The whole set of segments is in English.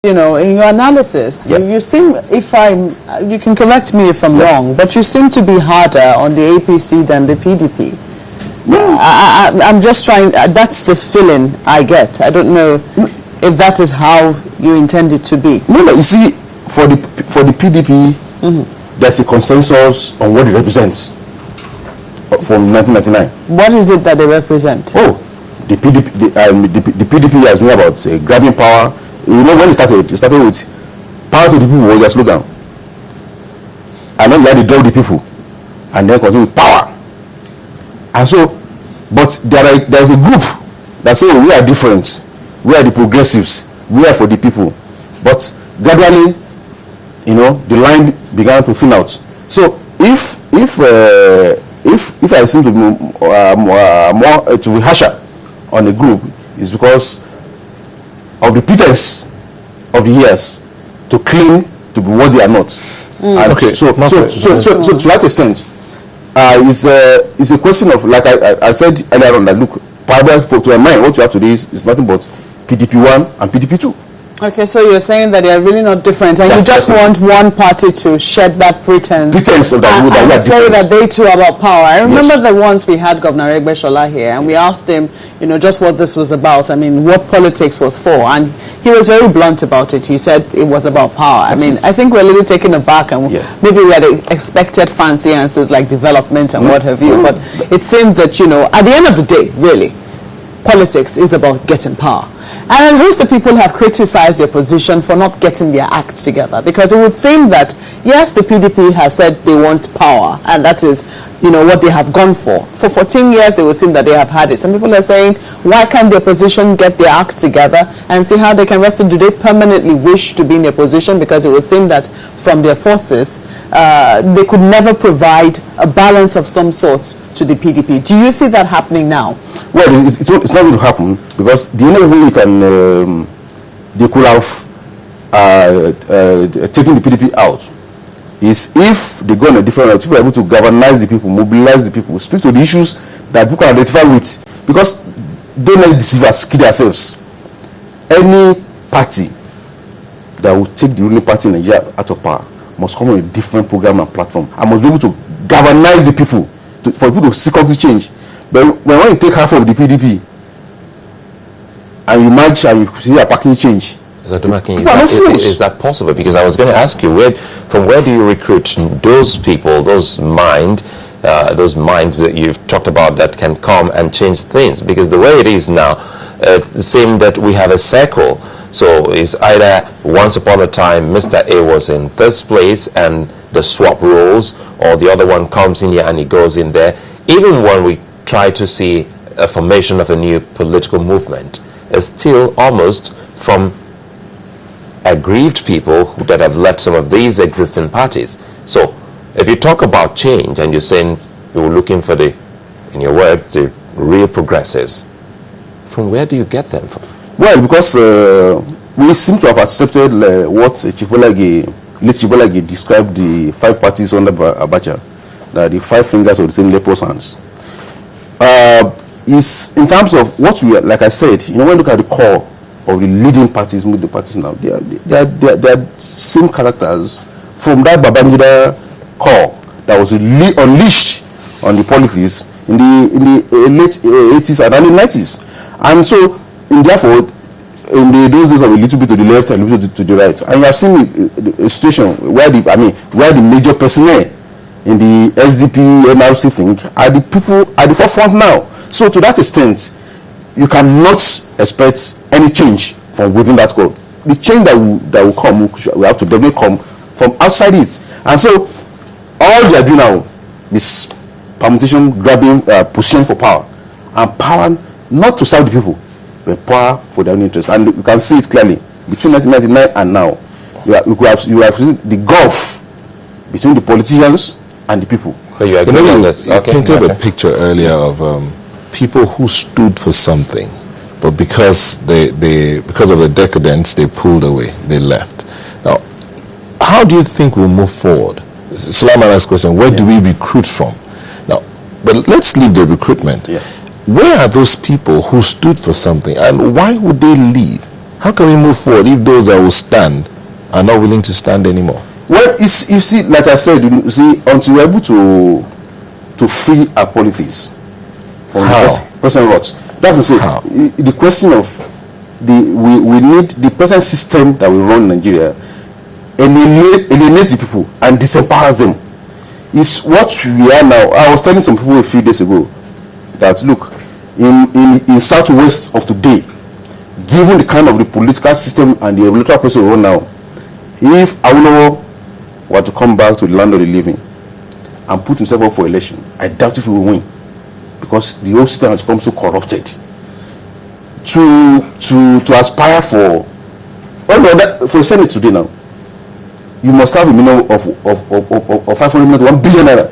you know, in your analysis, you seem, you can correct me if I'm wrong, but you seem to be harder on the APC than the PDP. I'm just trying, that's the feeling I get. I don't know if that is how you intend it to be. No, you see, for the PDP, there's a consensus on what it represents from 1999. What is it that they represent? Oh, the PDP has been about grabbing power. You know, when it started with power to the people was their slogan. And then they drove the people. And then continue with power. And so, but there's a group that say, we are different. We are the progressives. We are for the people. But gradually, you know, the line began to thin out. So if I seem to be more to be harsher on the group, is because of the pretense of the years to claim to be what they are not. Okay. So to that extent, it's a question of, like I said earlier on, that look, to my mind, what you have today is nothing but PDP1 and PDP2. Okay, so you're saying that they are really not different, and you just want one party to shed that pretense of that, and say that they too are about power. I remember that once we had Governor Egbeshola here, and we asked him, you know, just what this was about. I mean, what politics was for, and he was very blunt about it. He said it was about power. I mean, I think we're a little taken aback, and maybe we had expected fancy answers like development and what have you, but it seemed that, you know, at the end of the day, really, politics is about getting power. And a host of people have criticized your position for not getting their act together, because it would seem that, yes, the PDP has said they want power, and that is, you know, what they have gone for. For 14 years, it would seem that they have had it. Some people are saying, why can't the opposition get their act together and see how they can rest it? Do they permanently wish to be in a position? Because it would seem that from their forces, they could never provide a balance of some sort to the PDP. Do you see that happening now? Well, it's not going to happen, because the only way you can, they could have taken the PDP out is if they go on a different route, if we're able to galvanize the people, mobilize the people, speak to the issues that people can identify with. Because don't let deceive us, kid ourselves. Any party that will take the ruling party in Nigeria out of power must come on a different program and platform, and must be able to galvanize the people for people to seek out change. But when you take half of the PDP and you match and you see a packing change, Odumakin, is that possible? Because I was going to ask you, from where do you recruit those people, those minds that you've talked about that can come and change things? Because the way it is now, it seems that we have a circle. So it's either once upon a time Mr. A was in this place and the swap roles, or the other one comes in here and he goes in there. Even when we try to see a formation of a new political movement, it's still almost from aggrieved people that have left some of these existing parties. So if you talk about change and you're saying you were looking for the, in your words, the real progressives, from where do you get them from? Well, because we seem to have accepted what late Chibolagi described the 5 parties under Abacha, the 5 fingers of the same leprous hands. Is in terms of what we are, like I said, you know, when you look at the core of the leading parties, the parties now, they are same characters from that Babangida core that was unleashed on the policies in the late 80s and early 90s. And so, therefore, in those days of a little bit to the left and a little bit to the right, and you have seen a situation where the major personnel in the SDP, NRC thing are the people at the forefront now. So to that extent, you cannot expect any change from within that core. The change that will come, we have to definitely come from outside it. And so all they are doing now is permutation, grabbing, position for power, and power not to serve the people, but power for their own interests. And you can see it clearly between 1999 and now. You have the gulf between the politicians and the people. So you agree on this? You painted a picture earlier of people who stood for something, but because of the decadence, they pulled away, they left. Now, how do you think we'll move forward? Sulaiman's question: where do we recruit from? Now, but let's leave the recruitment. Where are those people who stood for something, and why would they leave? How can we move forward if those that will stand are not willing to stand anymore? Well, it's, you see, like I said, you see, until we're able to free our politics from the present rot, that will say the question of we need the present system that we run in Nigeria alienates the people and disempowers them. Is what we are now. I was telling some people a few days ago that look, in southwest of today, given the kind of the political system and the electoral process we run now, if Awolowo were to come back to the land of the living and put himself up for election, I doubt if he will win, because the whole system has become so corrupted. To aspire for for Senate today now, you must have a minimum of 500 million to 1 billion naira.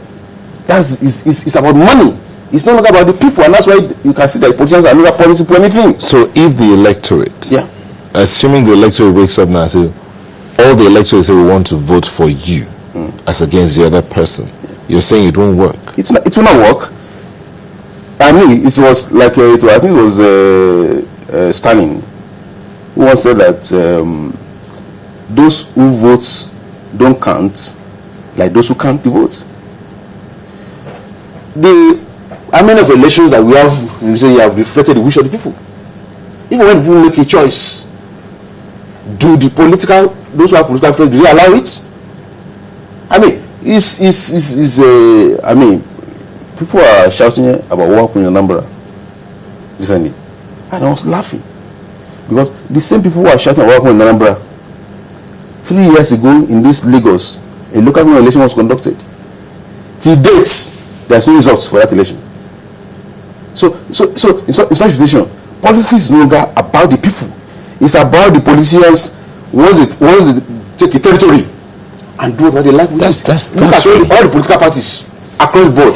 It's about money. It's no longer about the people, and that's why you can see that the politicians are not policy for anything. So if the electorate, assuming the electorate wakes up now and say, all the electorate say we want to vote for you as against the other person, you're saying it won't work? It will not work. I mean, it was like I think it was Stalin who once said that those who vote don't count like those who count the votes. How many of elections that we have, you say, you have reflected the wish of the people? Even when people make a choice, those who have political friends, do they allow it? I mean, I mean, people are shouting about what happened in Anambra recently, and I was laughing because the same people who are shouting about what happened in Anambra 3 years ago in this Lagos, a local government election was conducted. Till date, there's no results for that election. So in such situation, politics is no longer about the people. It's about the politicians once they take a territory and do whatever they like with it. Look at all the political parties across the board.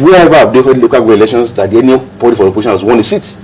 Wherever they hold local elections, that any party for opposition has won a seat.